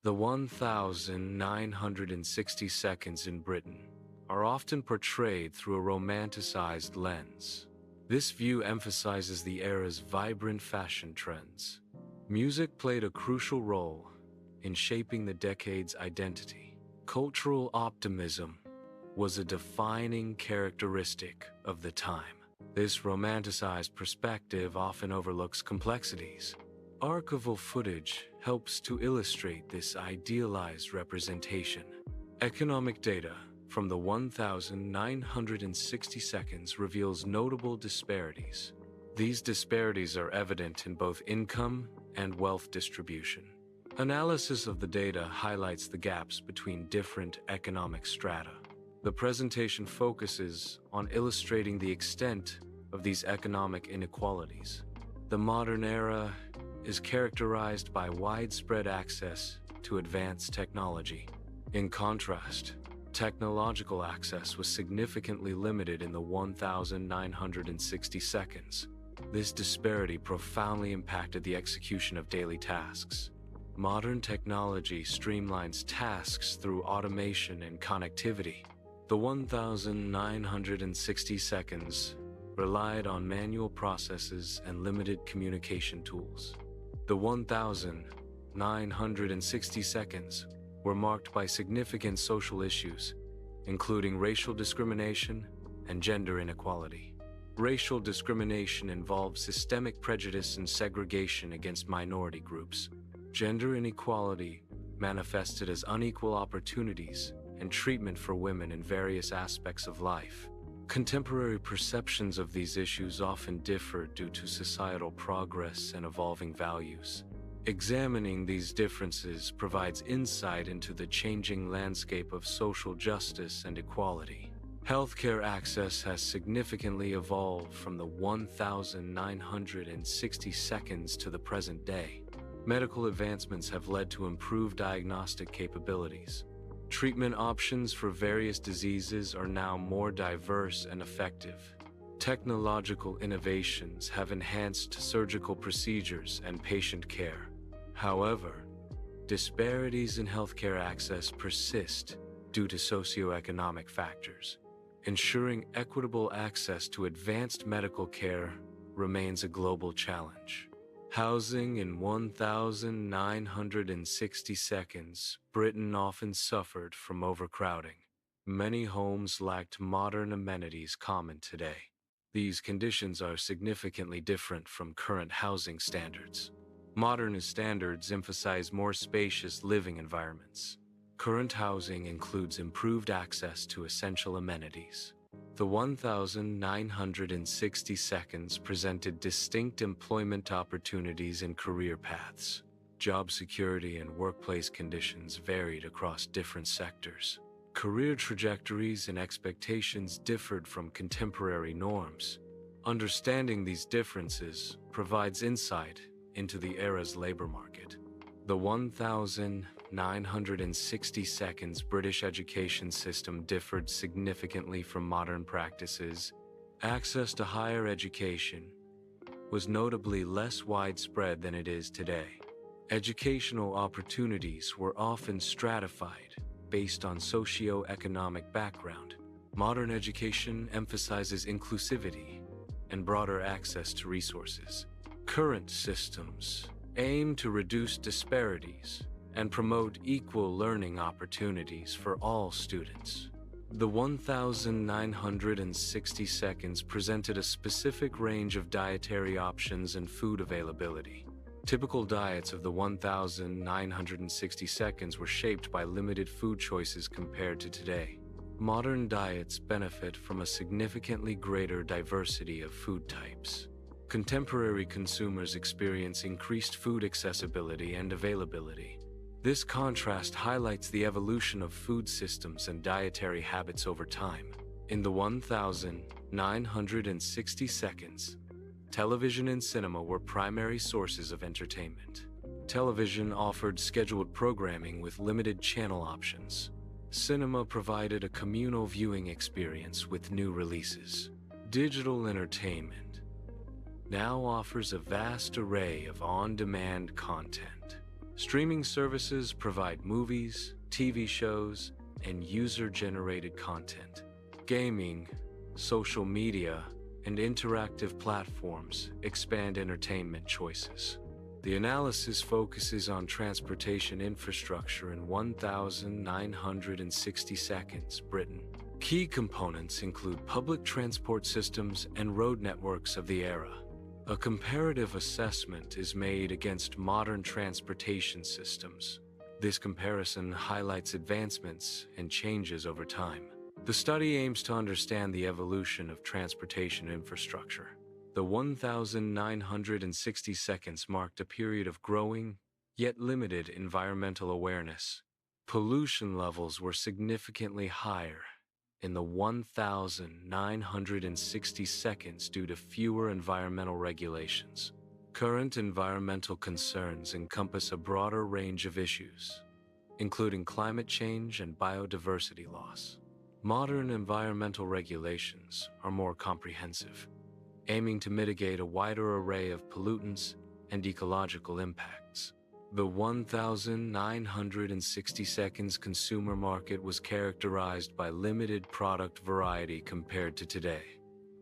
The 1960 seconds in Britain are often portrayed through a romanticized lens. This view emphasizes the era's vibrant fashion trends. Music played a crucial role in shaping the decade's identity. Cultural optimism was a defining characteristic of the time. This romanticized perspective often overlooks complexities. Archival footage helps to illustrate this idealized representation. Economic data from the 1960 seconds reveals notable disparities. These disparities are evident in both income and wealth distribution. Analysis of the data highlights the gaps between different economic strata. The presentation focuses on illustrating the extent of these economic inequalities. The modern era is characterized by widespread access to advanced technology. In contrast, technological access was significantly limited in the 1960 seconds. This disparity profoundly impacted the execution of daily tasks. Modern technology streamlines tasks through automation and connectivity. The 1960 seconds relied on manual processes and limited communication tools. The 1960 seconds were marked by significant social issues, including racial discrimination and gender inequality. Racial discrimination involved systemic prejudice and segregation against minority groups. Gender inequality manifested as unequal opportunities and treatment for women in various aspects of life. Contemporary perceptions of these issues often differ due to societal progress and evolving values. Examining these differences provides insight into the changing landscape of social justice and equality. Healthcare access has significantly evolved from the 1960 seconds to the present day. Medical advancements have led to improved diagnostic capabilities. Treatment options for various diseases are now more diverse and effective. Technological innovations have enhanced surgical procedures and patient care. However, disparities in healthcare access persist due to socioeconomic factors. Ensuring equitable access to advanced medical care remains a global challenge. Housing in 1960 seconds, Britain often suffered from overcrowding. Many homes lacked modern amenities common today. These conditions are significantly different from current housing standards. Modern standards emphasize more spacious living environments. Current housing includes improved access to essential amenities. The 1960 seconds presented distinct employment opportunities and career paths. Job security and workplace conditions varied across different sectors. Career trajectories and expectations differed from contemporary norms. Understanding these differences provides insight into the era's labor market. The 1960 seconds British education system differed significantly from modern practices. Access to higher education was notably less widespread than it is today. Educational opportunities were often stratified based on socio-economic background. Modern education emphasizes inclusivity and broader access to resources. Current systems aim to reduce disparities and promote equal learning opportunities for all students. The 1960 seconds presented a specific range of dietary options and food availability. Typical diets of the 1960 seconds were shaped by limited food choices compared to today. Modern diets benefit from a significantly greater diversity of food types. Contemporary consumers experience increased food accessibility and availability. This contrast highlights the evolution of food systems and dietary habits over time. In the 1960 seconds, television and cinema were primary sources of entertainment. Television offered scheduled programming with limited channel options. Cinema provided a communal viewing experience with new releases. Digital entertainment now offers a vast array of on-demand content. Streaming services provide movies, TV shows, and user-generated content. Gaming, social media, and interactive platforms expand entertainment choices. The analysis focuses on transportation infrastructure in 1,960 seconds, Britain. Key components include public transport systems and road networks of the era. A comparative assessment is made against modern transportation systems. This comparison highlights advancements and changes over time. The study aims to understand the evolution of transportation infrastructure. The 1,960 seconds marked a period of growing, yet limited environmental awareness. Pollution levels were significantly higher in the 1,960 seconds due to fewer environmental regulations. Current environmental concerns encompass a broader range of issues, including climate change and biodiversity loss. Modern environmental regulations are more comprehensive, aiming to mitigate a wider array of pollutants and ecological impacts. The 1,960 seconds consumer market was characterized by limited product variety compared to today.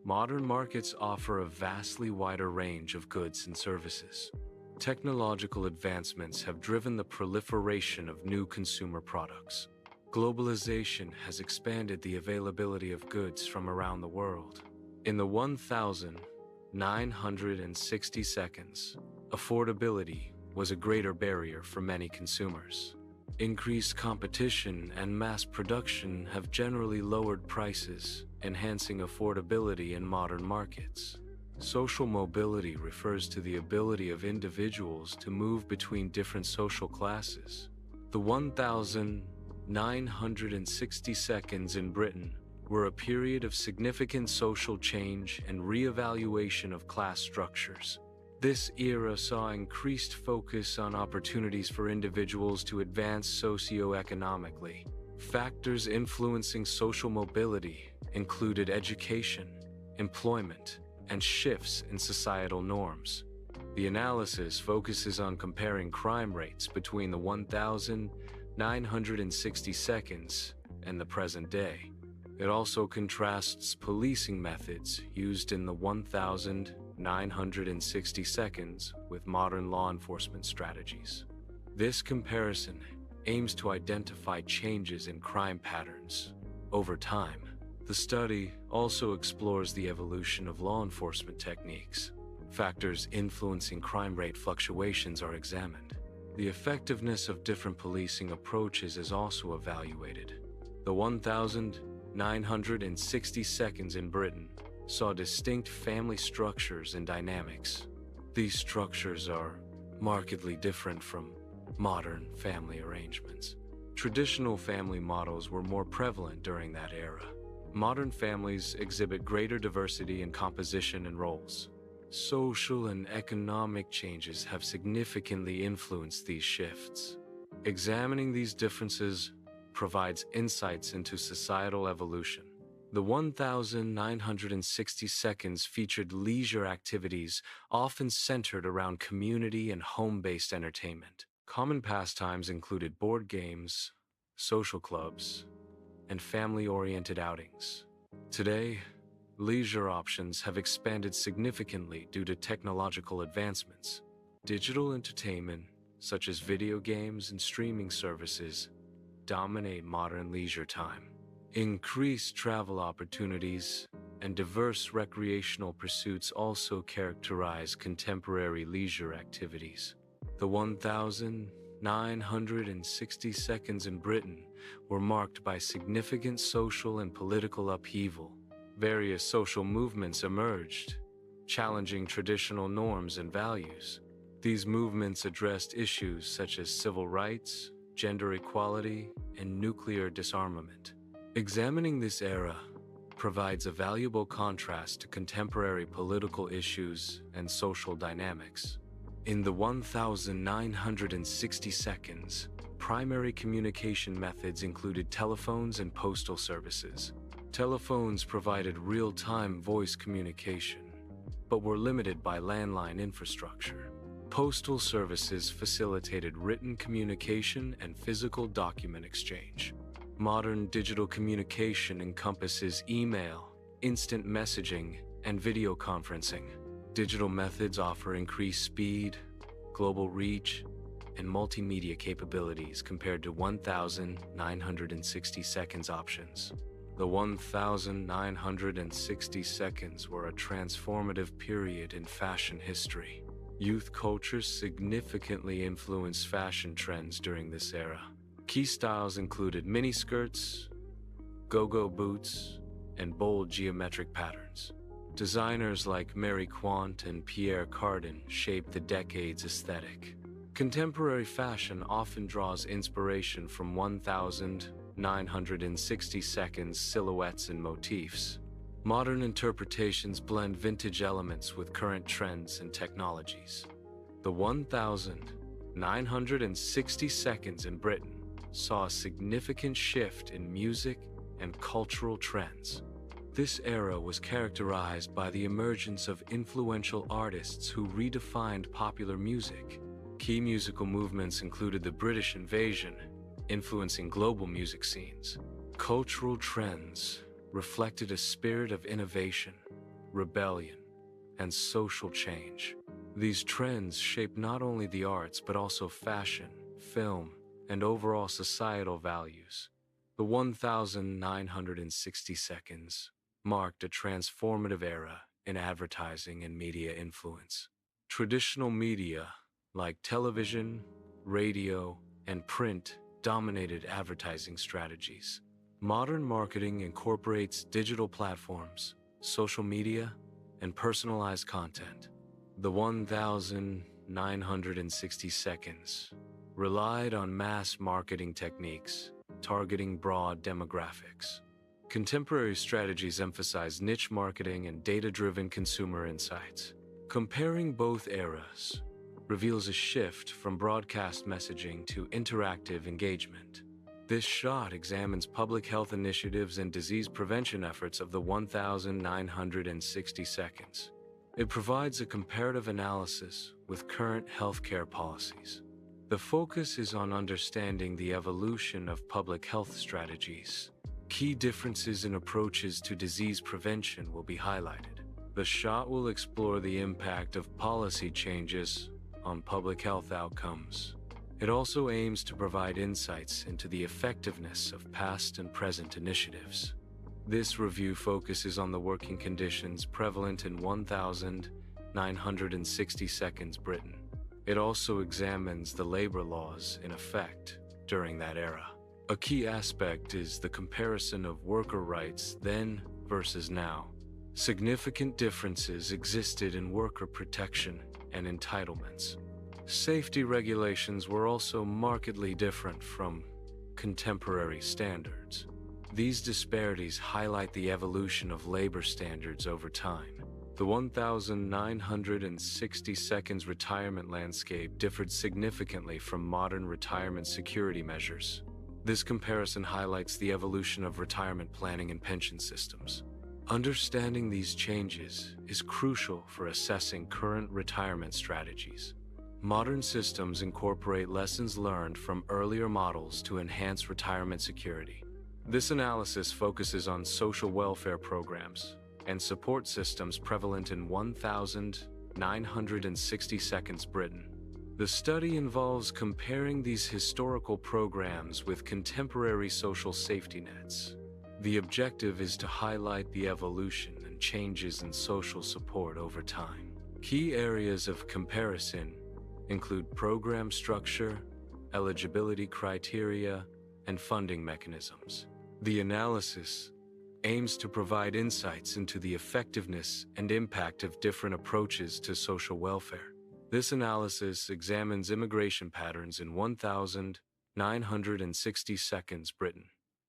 Modern markets offer a vastly wider range of goods and services. Technological advancements have driven the proliferation of new consumer products. Globalization has expanded the availability of goods from around the world. In the 1,960 seconds, affordability was a greater barrier for many consumers. Increased competition and mass production have generally lowered prices, enhancing affordability in modern markets. Social mobility refers to the ability of individuals to move between different social classes. The 1,960 seconds in Britain were a period of significant social change and re-evaluation of class structures. This era saw increased focus on opportunities for individuals to advance socioeconomically. Factors influencing social mobility included education, employment, and shifts in societal norms. The analysis focuses on comparing crime rates between the 1,960 seconds and the present day. It also contrasts policing methods used in the 1,960 seconds with modern law enforcement strategies. This comparison aims to identify changes in crime patterns over time. The study also explores the evolution of law enforcement techniques. Factors influencing crime rate fluctuations are examined. The effectiveness of different policing approaches is also evaluated. The 1,960 seconds in Britain saw distinct family structures and dynamics. These structures are markedly different from modern family arrangements. Traditional family models were more prevalent during that era. Modern families exhibit greater diversity in composition and roles. Social and economic changes have significantly influenced these shifts. Examining these differences provides insights into societal evolution. The 1,960 seconds featured leisure activities often centered around community and home-based entertainment. Common pastimes included board games, social clubs, and family-oriented outings. Today, leisure options have expanded significantly due to technological advancements. Digital entertainment, such as video games and streaming services, dominate modern leisure time. Increased travel opportunities and diverse recreational pursuits also characterize contemporary leisure activities. The 1,960 seconds in Britain were marked by significant social and political upheaval. Various social movements emerged, challenging traditional norms and values. These movements addressed issues such as civil rights, gender equality, and nuclear disarmament. Examining this era provides a valuable contrast to contemporary political issues and social dynamics. In the 1,960 seconds, primary communication methods included telephones and postal services. Telephones provided real-time voice communication, but were limited by landline infrastructure. Postal services facilitated written communication and physical document exchange. Modern digital communication encompasses email, instant messaging, and video conferencing. Digital methods offer increased speed, global reach, and multimedia capabilities compared to 1,960 seconds options. The 1,960 seconds were a transformative period in fashion history. Youth culture significantly influenced fashion trends during this era. Key styles included miniskirts, go-go boots, and bold geometric patterns. Designers like Mary Quant and Pierre Cardin shaped the decade's aesthetic. Contemporary fashion often draws inspiration from 1,960 seconds silhouettes and motifs. Modern interpretations blend vintage elements with current trends and technologies. The 1,960 seconds in Britain saw a significant shift in music and cultural trends. This era was characterized by the emergence of influential artists who redefined popular music. Key musical movements included the British invasion, influencing global music scenes. Cultural trends reflected a spirit of innovation, rebellion, and social change. These trends shaped not only the arts but also fashion, film, and overall societal values. The 1,960 seconds marked a transformative era in advertising and media influence. Traditional media, like television, radio, and print, dominated advertising strategies. Modern marketing incorporates digital platforms, social media, and personalized content. The 1,960 seconds relied on mass marketing techniques, targeting broad demographics. Contemporary strategies emphasize niche marketing and data-driven consumer insights. Comparing both eras reveals a shift from broadcast messaging to interactive engagement. This shot examines public health initiatives and disease prevention efforts of the 1,960 seconds. It provides a comparative analysis with current healthcare policies. The focus is on understanding the evolution of public health strategies. Key differences in approaches to disease prevention will be highlighted. The shot will explore the impact of policy changes on public health outcomes. It also aims to provide insights into the effectiveness of past and present initiatives. This review focuses on the working conditions prevalent in 1,960 seconds Britain. It also examines the labor laws in effect during that era. A key aspect is the comparison of worker rights then versus now. Significant differences existed in worker protection and entitlements. Safety regulations were also markedly different from contemporary standards. These disparities highlight the evolution of labor standards over time. The 1,960 seconds retirement landscape differed significantly from modern retirement security measures. This comparison highlights the evolution of retirement planning and pension systems. Understanding these changes is crucial for assessing current retirement strategies. Modern systems incorporate lessons learned from earlier models to enhance retirement security. This analysis focuses on social welfare programs and support systems prevalent in 1,960 seconds Britain. The study involves comparing these historical programs with contemporary social safety nets. The objective is to highlight the evolution and changes in social support over time. Key areas of comparison include program structure, eligibility criteria, and funding mechanisms. The analysis aims to provide insights into the effectiveness and impact of different approaches to social welfare. This analysis examines immigration patterns in 1,960 seconds Britain.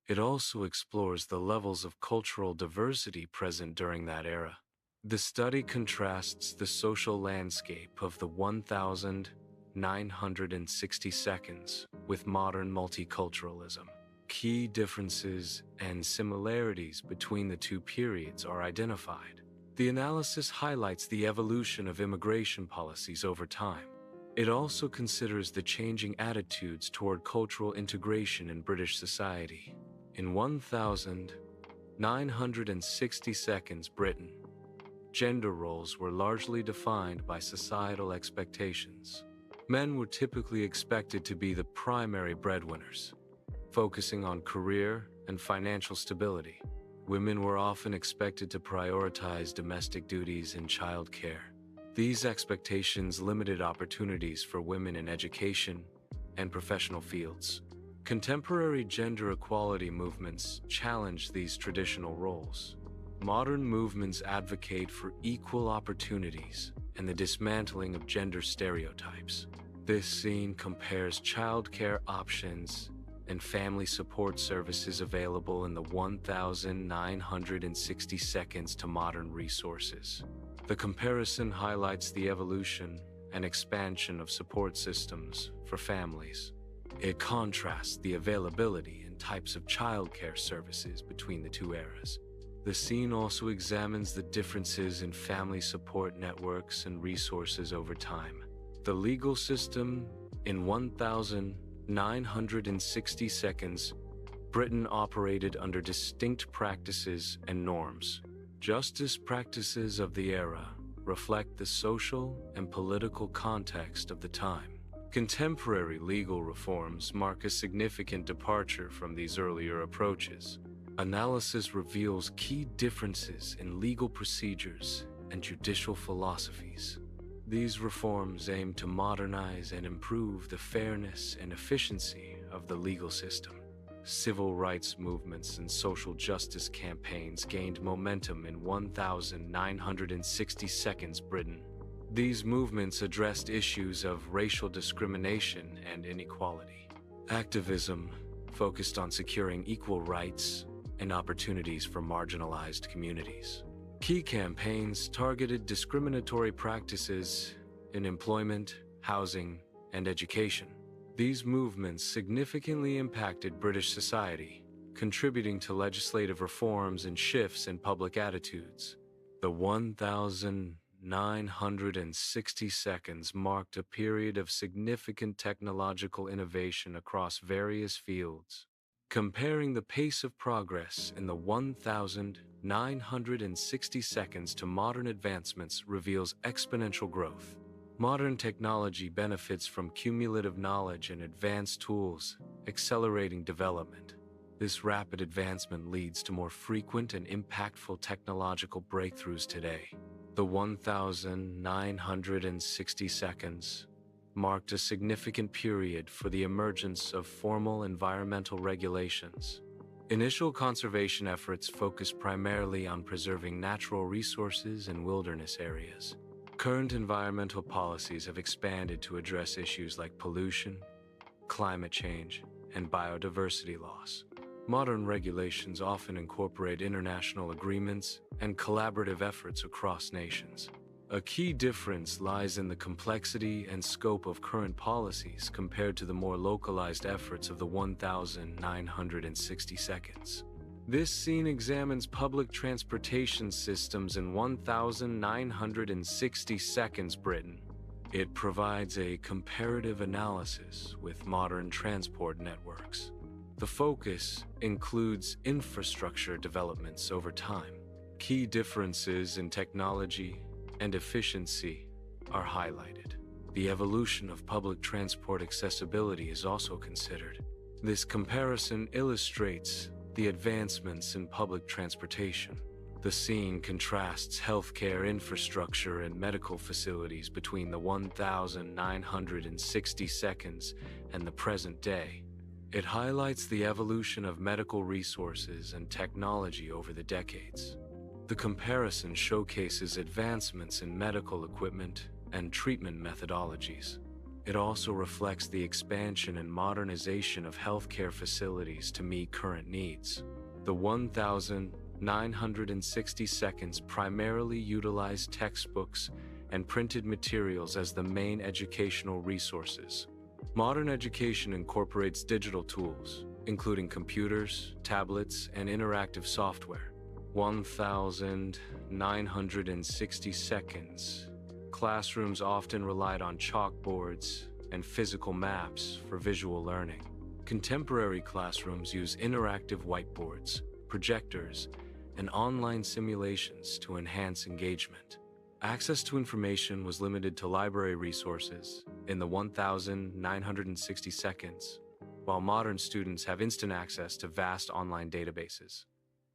It also explores the levels of cultural diversity present during that era. The study contrasts the social landscape of the 1,960 seconds with modern multiculturalism. Key differences and similarities between the two periods are identified. The analysis highlights the evolution of immigration policies over time. It also considers the changing attitudes toward cultural integration in British society. In 1960 seconds Britain, gender roles were largely defined by societal expectations. Men were typically expected to be the primary breadwinners, focusing on career and financial stability. Women were often expected to prioritize domestic duties and childcare. These expectations limited opportunities for women in education and professional fields. Contemporary gender equality movements challenge these traditional roles. Modern movements advocate for equal opportunities and the dismantling of gender stereotypes. This scene compares childcare options and family support services available in the 1960 seconds to modern resources. The comparison highlights the evolution and expansion of support systems for families. It contrasts the availability and types of childcare services between the two eras. The scene also examines the differences in family support networks and resources over time. The legal system in 1960 seconds, Britain operated under distinct practices and norms. Justice practices of the era reflect the social and political context of the time. Contemporary legal reforms mark a significant departure from these earlier approaches. Analysis reveals key differences in legal procedures and judicial philosophies. These reforms aim to modernize and improve the fairness and efficiency of the legal system. Civil rights movements and social justice campaigns gained momentum in 1960 seconds Britain. These movements addressed issues of racial discrimination and inequality. Activism focused on securing equal rights and opportunities for marginalized communities. Key campaigns targeted discriminatory practices in employment, housing, and education. These movements significantly impacted British society, contributing to legislative reforms and shifts in public attitudes. The 1960 seconds marked a period of significant technological innovation across various fields. Comparing the pace of progress in the 1960 seconds to modern advancements reveals exponential growth. Modern technology benefits from cumulative knowledge and advanced tools, accelerating development. This rapid advancement leads to more frequent and impactful technological breakthroughs today. The 1960 seconds marked a significant period for the emergence of formal environmental regulations. Initial conservation efforts focused primarily on preserving natural resources and wilderness areas. Current environmental policies have expanded to address issues like pollution, climate change, and biodiversity loss. Modern regulations often incorporate international agreements and collaborative efforts across nations. A key difference lies in the complexity and scope of current policies compared to the more localized efforts of the 1960 seconds. This scene examines public transportation systems in 1960 seconds Britain. It provides a comparative analysis with modern transport networks. The focus includes infrastructure developments over time. Key differences in technology and efficiency are highlighted. The evolution of public transport accessibility is also considered. This comparison illustrates the advancements in public transportation. The scene contrasts healthcare infrastructure and medical facilities between the 1960 seconds and the present day. It highlights the evolution of medical resources and technology over the decades. The comparison showcases advancements in medical equipment and treatment methodologies. It also reflects the expansion and modernization of healthcare facilities to meet current needs. The 1960 seconds primarily utilized textbooks and printed materials as the main educational resources. Modern education incorporates digital tools, including computers, tablets, and interactive software. 1960 seconds classrooms often relied on chalkboards and physical maps for visual learning. Contemporary classrooms use interactive whiteboards, projectors, and online simulations to enhance engagement. Access to information was limited to library resources in the 1,960 seconds, while modern students have instant access to vast online databases.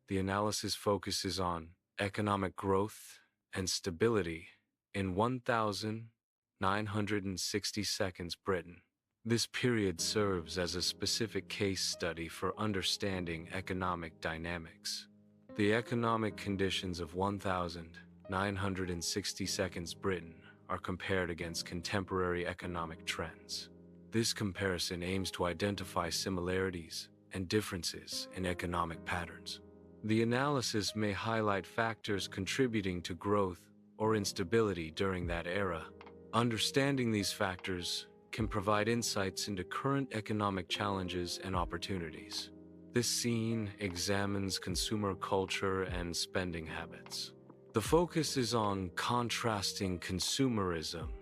The analysis focuses on economic growth and stability in 1,960 seconds Britain. This period serves as a specific case study for understanding economic dynamics. The economic conditions of 1,960 seconds Britain are compared against contemporary economic trends. This comparison aims to identify similarities and differences in economic patterns. The analysis may highlight factors contributing to growth or instability during that era. Understanding these factors can provide insights into current economic challenges and opportunities. This scene examines consumer culture and spending habits. The focus is on contrasting consumerism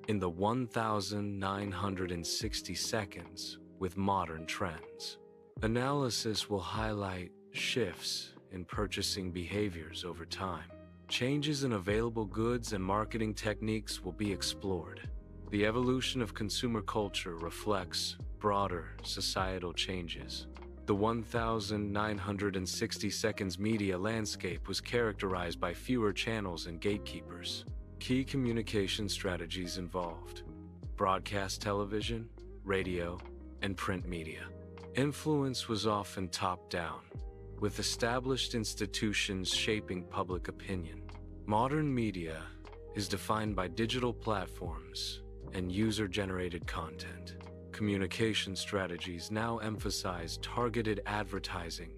in the 1,960 seconds with modern trends. Analysis will highlight shifts in purchasing behaviors over time. Changes in available goods and marketing techniques will be explored. The evolution of consumer culture reflects broader societal changes. The 1,960 seconds media landscape was characterized by fewer channels and gatekeepers. Key communication strategies involved broadcast television, radio, and print media. Influence was often top-down, with established institutions shaping public opinion. Modern media is defined by digital platforms and user-generated content. Communication strategies now emphasize targeted advertising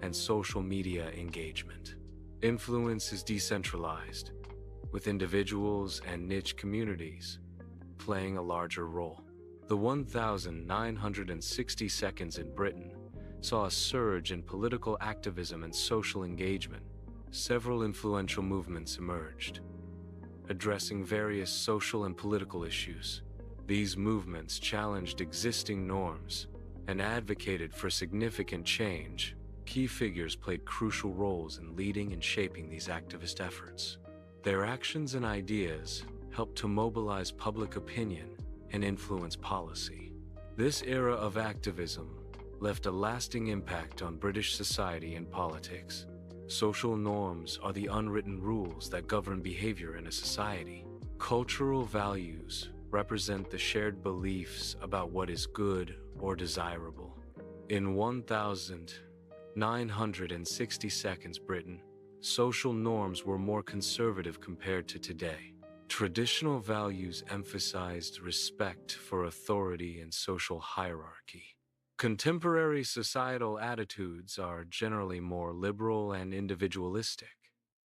and social media engagement. Influence is decentralized, with individuals and niche communities playing a larger role. The 1,960 seconds in Britain saw a surge in political activism and social engagement. Several influential movements emerged, addressing various social and political issues. These movements challenged existing norms and advocated for significant change. Key figures played crucial roles in leading and shaping these activist efforts. Their actions and ideas helped to mobilize public opinion and influence policy. This era of activism left a lasting impact on British society and politics. Social norms are the unwritten rules that govern behavior in a society. Cultural values represent the shared beliefs about what is good or desirable. In 1,960 seconds Britain, social norms were more conservative compared to today. Traditional values emphasized respect for authority and social hierarchy. Contemporary societal attitudes are generally more liberal and individualistic.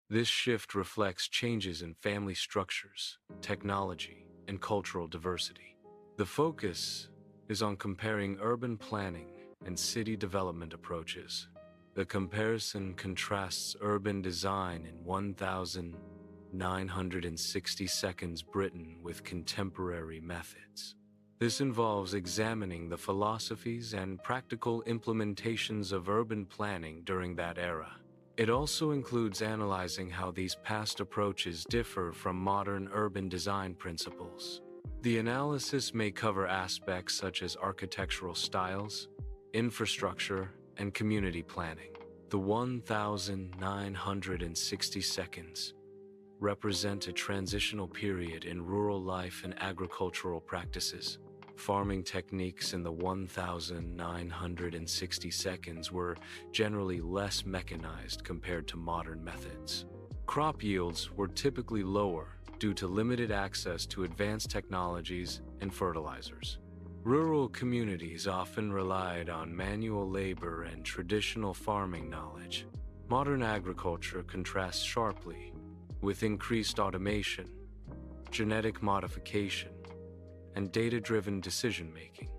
This shift reflects changes in family structures, technology, and cultural diversity. The focus is on comparing urban planning and city development approaches. The comparison contrasts urban design in 1,960 seconds Britain with contemporary methods. This involves examining the philosophies and practical implementations of urban planning during that era. It also includes analyzing how these past approaches differ from modern urban design principles. The analysis may cover aspects such as architectural styles, infrastructure, and community planning. The 1,960 seconds represent a transitional period in rural life and agricultural practices. Farming techniques in the 1,960 seconds were generally less mechanized compared to modern methods. Crop yields were typically lower due to limited access to advanced technologies and fertilizers. Rural communities often relied on manual labor and traditional farming knowledge. Modern agriculture contrasts sharply with increased automation, genetic modification, and data-driven decision-making.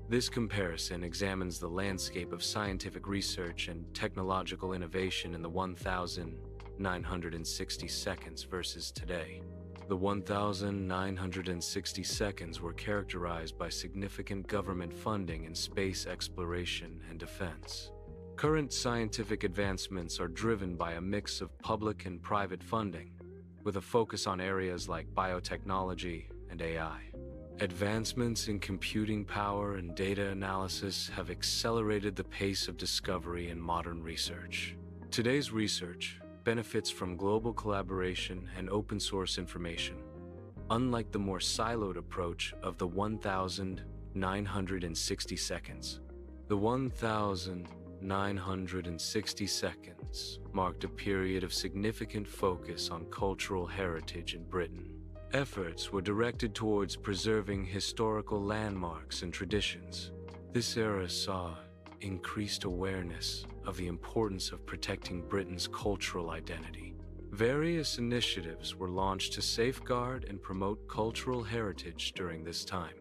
This comparison examines the landscape of scientific research and technological innovation in the 1,960 seconds versus today. The 1960 seconds were characterized by significant government funding in space exploration and defense. Current scientific advancements are driven by a mix of public and private funding, with a focus on areas like biotechnology and AI. Advancements in computing power and data analysis have accelerated the pace of discovery in modern research. Today's research benefits from global collaboration and open-source information, unlike the more siloed approach of the 1960 seconds. The 1960 seconds marked a period of significant focus on cultural heritage in Britain. Efforts were directed towards preserving historical landmarks and traditions. This era saw increased awareness of the importance of protecting Britain's cultural identity. Various initiatives were launched to safeguard and promote cultural heritage during this time.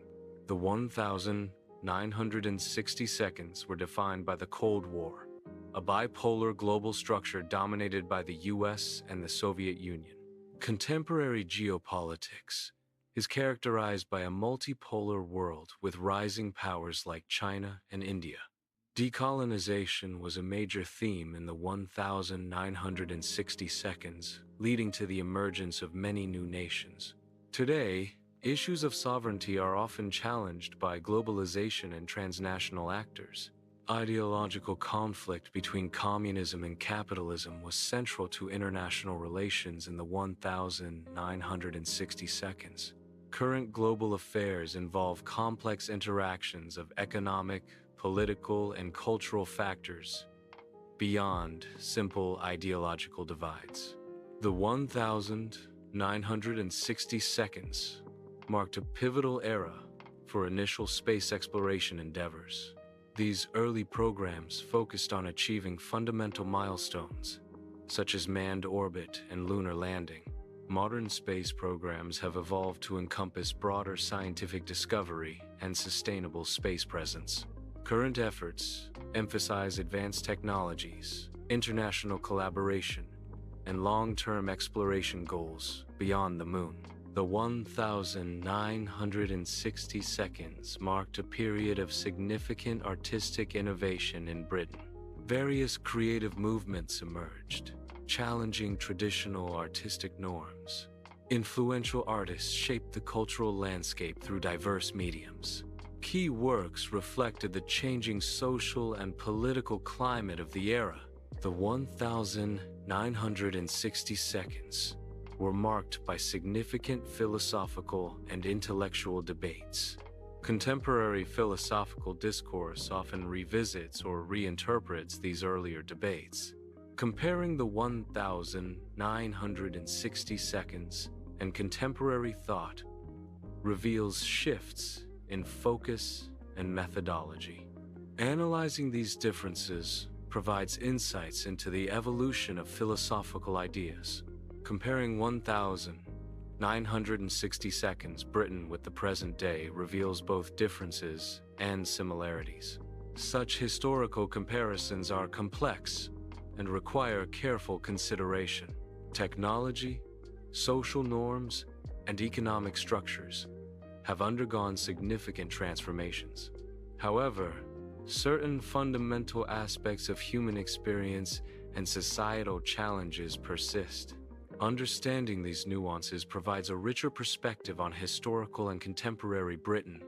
The 1960 seconds were defined by the Cold War, a bipolar global structure dominated by the US and the Soviet Union. Contemporary geopolitics is characterized by a multipolar world with rising powers like China and India. Decolonization was a major theme in the 1960 seconds, leading to the emergence of many new nations. Today, issues of sovereignty are often challenged by globalization and transnational actors. Ideological conflict between communism and capitalism was central to international relations in the 1960 seconds. Current global affairs involve complex interactions of economic, political, and cultural factors beyond simple ideological divides. The 1960 seconds marked a pivotal era for initial space exploration endeavors. These early programs focused on achieving fundamental milestones, such as manned orbit and lunar landing. Modern space programs have evolved to encompass broader scientific discovery and sustainable space presence. Current efforts emphasize advanced technologies, international collaboration, and long-term exploration goals beyond the moon. The 1960 seconds marked a period of significant artistic innovation in Britain. Various creative movements emerged, challenging traditional artistic norms. Influential artists shaped the cultural landscape through diverse mediums. Key works reflected the changing social and political climate of the era. The 1960 seconds were marked by significant philosophical and intellectual debates. Contemporary philosophical discourse often revisits or reinterprets these earlier debates. Comparing the 1960 seconds and contemporary thought reveals shifts in focus and methodology. Analyzing these differences provides insights into the evolution of philosophical ideas. Comparing 1960 seconds Britain with the present day reveals both differences and similarities. Such historical comparisons are complex and require careful consideration. Technology, social norms, and economic structures have undergone significant transformations. However, certain fundamental aspects of human experience and societal challenges persist. Understanding these nuances provides a richer perspective on historical and contemporary Britain